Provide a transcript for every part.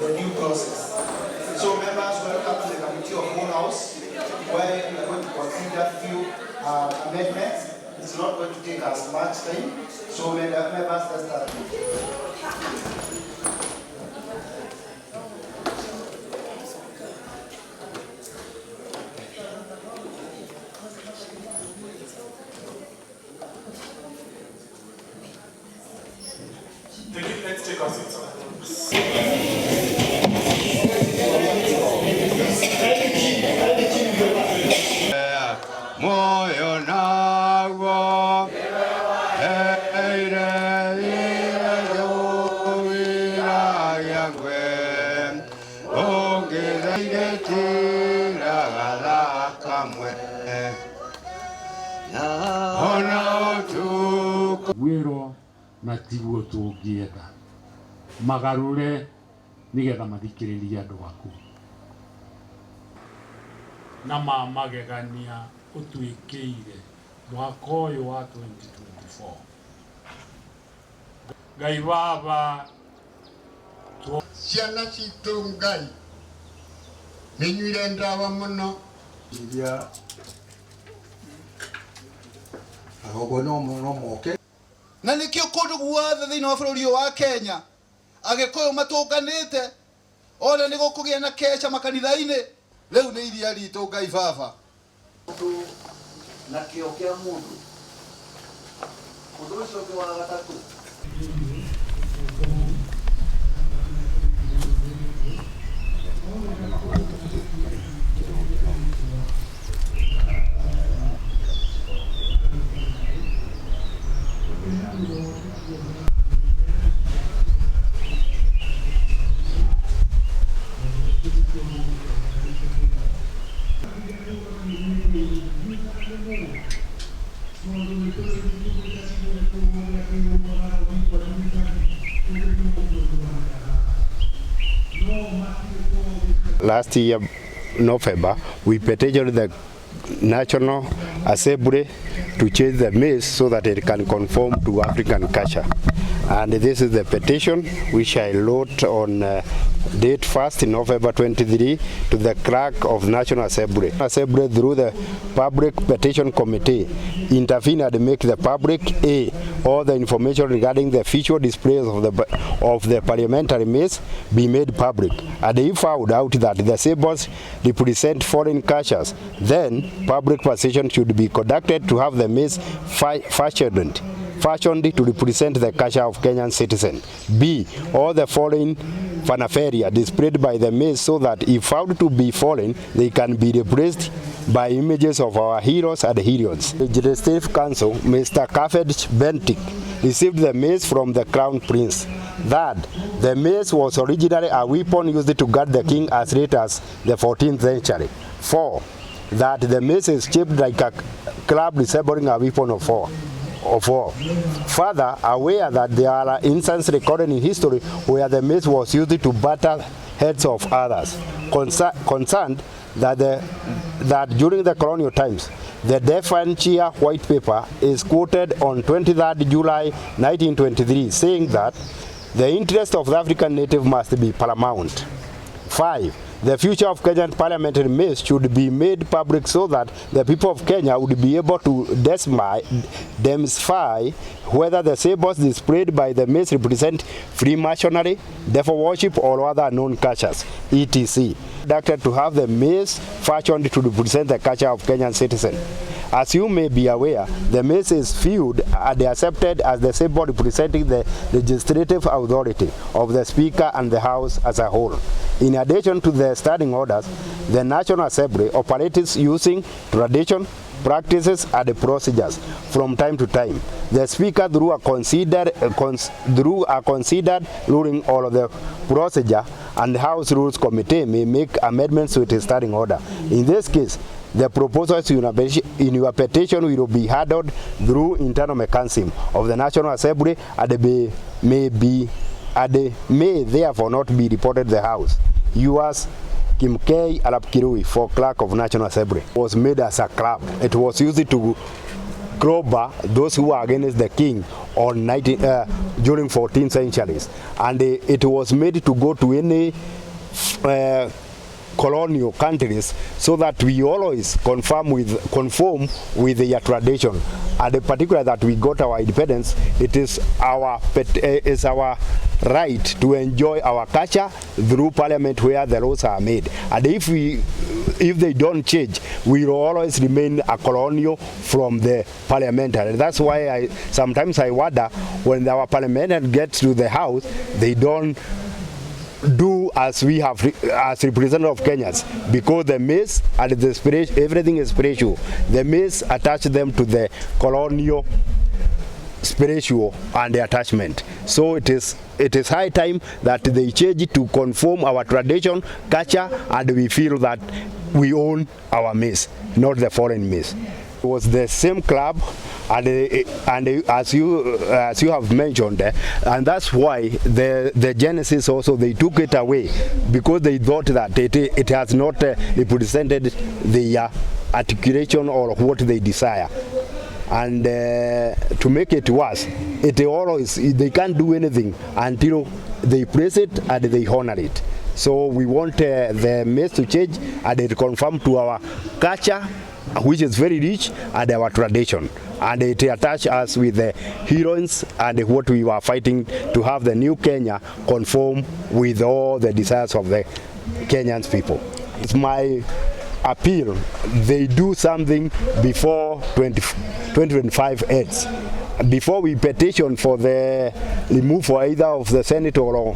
the due process. So members, welcome to the Committee of Whole House, where we are going to consider few amendments. It's not going to take us much time. So members, let's start. Let's take our seats. Moyo nago eire yowira yangwe onge tira gala kamwe ona tu wiro na tiguo tungienda magarure nigetha mathikiririe andu aku na magegania utwikiire mwaka uyu wa 2024 Ngai baba ciana citu Ngai ninyuire ndawa muno iria agogono muno moke na nikio kundu guothe thiini wa bururi wa Kenya agikuyu matunganite ona ni gukugia na kecha makanitha-ini riu ni iria ritu Ngai baba na kio kia mundu undu ucio ungi wa gatatu Last year, November, we petitioned the National Assembly to change the Mace so that it can conform to African culture. And this is the petition which I wrote on date 1st November 23 to the clerk of National Assembly. Assembly through the Public Petition Committee intervene and make the public all the information regarding the visual displays of the Parliamentary Mace be made public. And if found out that the symbols represent foreign cultures, then public position should be conducted to have the Mace fashioned to represent the culture of Kenyan citizens. B. All the foreign fanfaria displayed by the Mace so that if found to be foreign, they can be replaced by images of our heroes and heroines. The Legislative Council, Mr. Kafed Bentik, received the Mace from the Crown Prince. That the Mace was originally a weapon used to guard the king as late as the 14th century. 4. That the Mace is shaped like a club resembling a weapon of war. Further, aware that there are instances recorded in history where the Mace was used to batter heads of others. Concerned that during the colonial times, the Defensia White Paper is quoted on 23rd July 1923, saying that the interest of the African native must be paramount. 5. The future of Kenyan Parliamentary Mace should be made public so that the people of Kenya would be able to demystify whether the symbols displayed by the Mace represent Freemasonry, devil worship, or other known cultures, etc. Conducted to have the Mace fashioned to represent the culture of Kenyan citizens. As you may be aware, the Mace is viewed and accepted as the symbol representing the legislative authority of the Speaker and the House as a whole. In addition to the standing orders, the National Assembly operates using tradition, practices, and procedures from time to time. The Speaker, through a considered ruling all of the procedure, and the House Rules Committee may make amendments to its standing order. In this case, the proposals in your petition will be handled through internal mechanism of the National Assembly and may therefore not be reported to the House. Yours, Kim K. Arap Kirui, for Clerk of National Assembly, was made as a club. It was used to clobber those who are against the king on during 14th centuries, and it was made to go to any colonial countries so that we always conform with their tradition. And in particular that we got our independence, it is our right to enjoy our culture through parliament where the laws are made. And if they don't change, we will always remain a colonial from the parliamentary. That's why sometimes I wonder when our parliamentarian gets to the house, they don't do as we have as representative of Kenyans, because the Mace and the spirit, everything is spiritual. The Mace attach them to the colonial spiritual and the attachment. So it is high time that they change to conform our tradition, culture, and we feel that we own our Mace, not the foreign Mace. It was the same club, and as you have mentioned, and that's why the Genesis also they took it away, because they thought that it has not represented the articulation or what they desire. And to make it worse, they can't do anything until they praise it and they honor it. So we want the Mace to change and it conform to our culture, which is very rich, and our tradition, and it attach us with the heroines and what we were fighting to have the new Kenya conform with all the desires of the Kenyans people. It's my appeal, they do something before 2025 ends. Before we petition for the removal either of the Senate or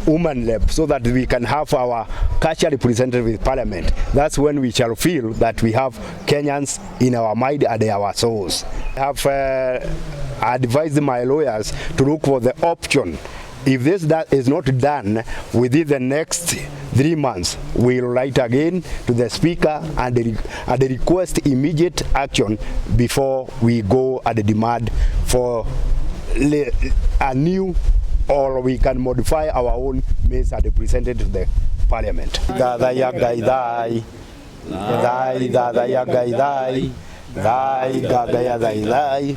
woman rep, so that we can have our culture represented with parliament. That's when we shall feel that we have Kenyans in our mind and our souls. I have advised my lawyers to look for the option. If this is not done within the next 3 months, we'll write again to the speaker and request immediate action before we go and demand for a new, or we can modify our own Mace and present it to the parliament.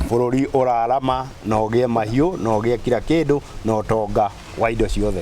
Bũrũri ũrarama na ũgĩe mahiũ na ũgĩe kila kĩndũ na ũtonga wa indo ciothe.